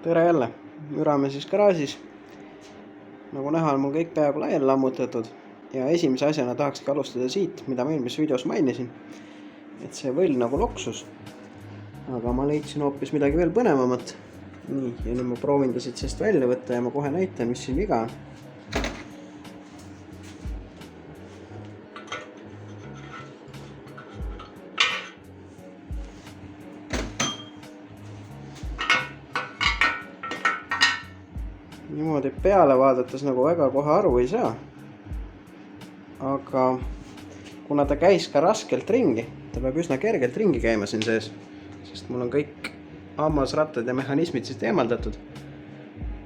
Tere jälle! Mürame siis garaažis. Nagu näha on mul kõik peaaegu laiali lammutatud ja esimese asjana tahakski alustada siit, mida ma eelmises videos mainisin, et see võll nagu loksus. Aga ma leidsin hoopis midagi veel põnevamat. Nii, ja nüüd ma proovin ta siit seest välja võtta ja ma kohe näitan, mis siin viga on. Niimoodi peale vaadates nagu väga kohe aru ei saa. Aga kuna ta käis ka raskelt ringi, ta peab üsna kergelt ringi käima siin sees, sest mul on kõik hammasrattad ja mehhanismid siit eemaldatud,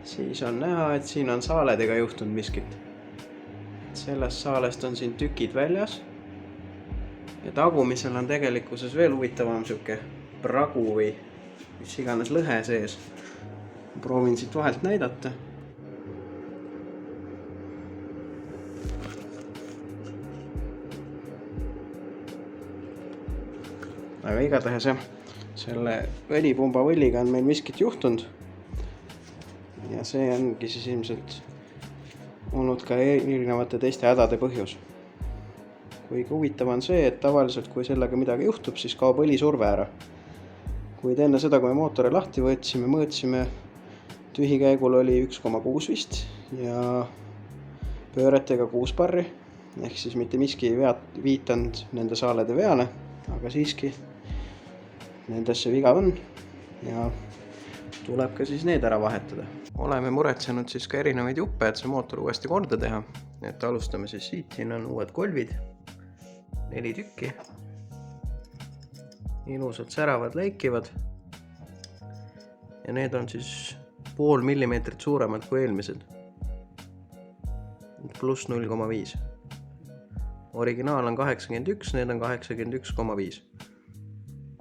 siis on näha, et siin on saaledega juhtunud miskit. Sellest saalest on siin tükid väljas ja tagumisel on tegelikkuses veel huvitavam siuke pragu või mis iganes lõhe sees. Proovin siit vahelt näidata. Aga igatahes jah, selle õlipumba võlliga on meil miskit juhtunud. Ja see ongi siis ilmselt olnud ka erinevate teiste hädade põhjus. Kuigi huvitav on see, et tavaliselt kui sellega midagi juhtub, siis kaob õlisurve ära. Kuid enne seda, kui mootori lahti võtsime, mõõtsime, tühikäigul oli 1,6 vist ja pööretega 6 barri. Ehk siis mitte miski ei viitanud nende saalede veale, aga siiski nendesse viga on ja tuleb ka siis need ära vahetada. Oleme muretsenud siis ka erinevaid juppe, et see mootor uuesti korda teha. Et alustame siis siit, siin on uued kolvid, 4 tükki. Ilusad säravad läikivad. Ja need on siis 0,5 millimeetrit suuremad kui eelmised. Pluss 0,5. Originaal on 81, need on 81,5.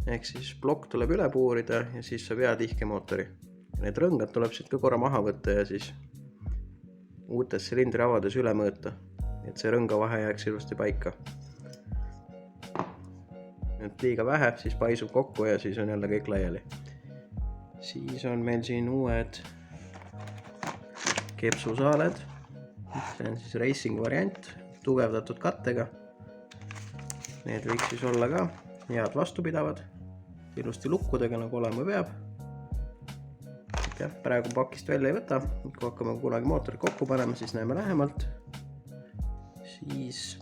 Ehk siis plokk tuleb üle puurida ja siis saab hea tihke mootori. Need rõngad tuleb siit ka korra maha võtta ja siis uutes silindri avades üle mõõta, et see rõngavahe jääks ilusti paika. Et liiga vähe, siis paisub kokku ja siis on jälle kõik laiali. Siis on meil siin uued kepsusaaled. See on siis racing variant, tugevdatud kattega. Need võiks siis olla ka head vastupidavad, ilusti lukkudega nagu olema peab. Ja, praegu pakist välja ei võta, kui hakkame kunagi mootori kokku panema, siis näeme lähemalt. Siis,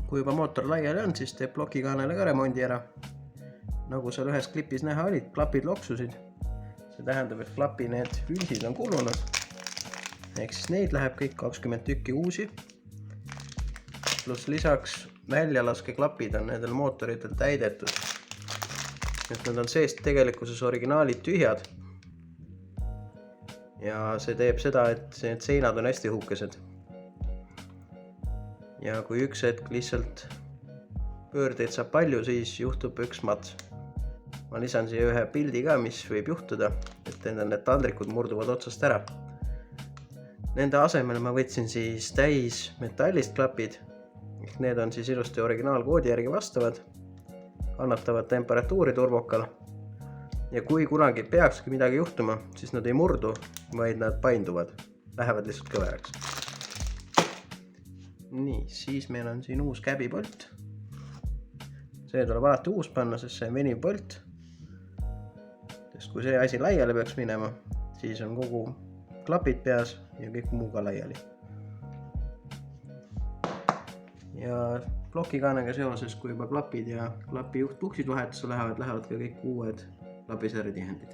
kui juba mootor laiali on, siis teeb plokikaanele ka remondi ära. Nagu seal ühes klipis näha olid, klapid loksusid. See tähendab, et klapi need füüsid on kulunud. Ehk siis neid läheb kõik 20 tükki uusi. Pluss lisaks väljlaskeklapid on nendel mootoritel täidetud. Et nad on seest tegelikkuses originaalid tühjad. Ja see teeb seda, et need seinad on hästi hukesed. Ja kui üks hetk lihtsalt pöördeid saab palju, siis juhtub üks mats. Ma lisan siia ühe pildi ka, mis võib juhtuda, et need taldrikud murduvad otsast ära. Nende asemel ma võtsin siis täis metallist klapid. Need on siis ilusti originaalkoodi järgi vastavad, kannatavad temperatuuri turbokal. Ja kui kunagi peakski midagi juhtuma, siis nad ei murdu, vaid nad painduvad, lähevad lihtsalt kõveraks. Nii, siis meil on siin uus käbipolt. See tuleb alati uus panna, sest see on veniv polt. Sest kui see asi laiali peaks minema, siis on kogu klapid peas ja kõik muu ka laiali. Ja plokikaanega seoses, kui juba klapid ja klapi juhtpuksid vahetusse lähevad ka kõik uued klapisäritihendid.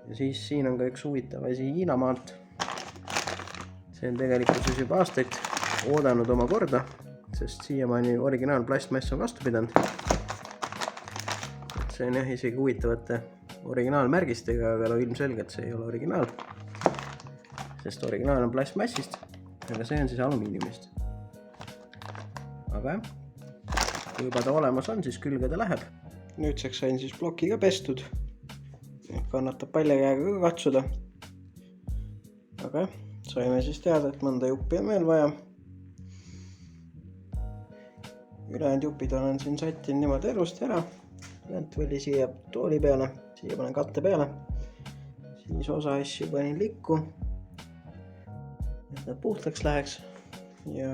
Ja siis siin on ka üks huvitav asi Hiinamaalt. See on tegelikult juba aastaid oodanud oma korda, sest siiamaani originaal plastmass on vastu pidanud. See on jah isegi huvitavate originaalmärgistega, aga ilmselgelt see ei ole originaal. Sest originaal on plastmassist, aga see on siis alumiiniumist. Aga kui juba ta olemas on, siis külge ta läheb. Nüüdseks sain siis plokiga pestud. Kannatab paljakäega ka katsuda. Aga saime siis teada, et mõnda juppi on veel vaja. Ülejäänud jupid olen siin sättin niimoodi elusti ära. Võli siia tooli peale, siia panen katte peale. siis osa asju panin likku, et nad puhtaks läheks. Ja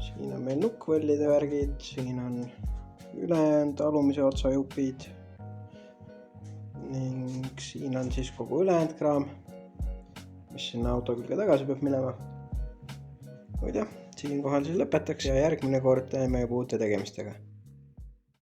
siin on meil nukkvõllide värgid, siin on ülejäänud alumise otsa jupid ning siin on siis kogu ülejäänud kraam, mis sinna auto külge tagasi peab minema. Kuid jah, siinkohal siis lõpetaks ja järgmine kord teeme juba uute tegemistega.